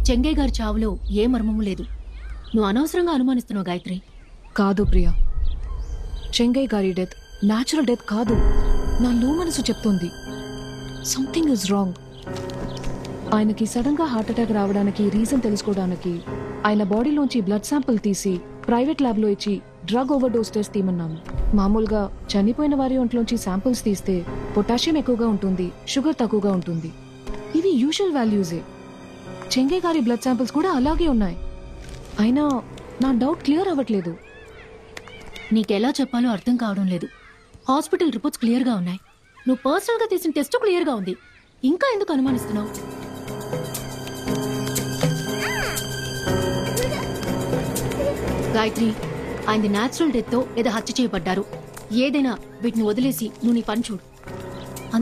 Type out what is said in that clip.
చెంగయ్య గారి చావులో ఏ మర్మము లేదు. నువ్వు అనవసరంగా అనుమానిస్తున్నావు గాయత్రి. కాదు ప్రియా, చెంగయ్య గారి డెత్ న్యాచురల్ డెత్ కాదు. నా లో మనసు చెప్తోంది సంథింగ్ ఇస్ రాంగ్. ఆయనకి సడన్ గా హార్ట్ అటాక్ రావడానికి రీజన్ తెలుసుకోవడానికి ఆయన బాడీలోంచి బ్లడ్ శాంపిల్ తీసి ప్రైవేట్ ల్యాబ్ లో ఇచ్చి డ్రగ్ ఓవర్ డోస్ టెస్ట్ తీయమన్నాము. మామూలుగా చనిపోయిన వారి ఒంట్లోంచి శాంపిల్స్ తీస్తే పొటాషియం ఎక్కువగా ఉంటుంది, షుగర్ తక్కువగా ఉంటుంది. ఇవి యూజువల్ వాల్యూసే. చెంగయ్య గారి బ్లడ్ శాంపిల్స్ కూడా అలాగే ఉన్నాయి. అయినా నా డౌట్ క్లియర్ అవ్వట్లేదు. నీకెలా చెప్పాలో అర్థం కావడం లేదు. హాస్పిటల్ రిపోర్ట్స్ క్లియర్ గా ఉన్నాయి. నువ్వు పర్సనల్ గా తీసిన టెస్ట్ క్లియర్ గా ఉంది. ఇంకా ఎందుకు అనుమానిస్తున్నావు? గాయత్రి, ఆయనది న్యాచురల్ డెత్ తో ఏదో హత్య చేయబడ్డారు. ఏదైనా వీటిని వదిలేసి నువ్వు నీ పని చూడు.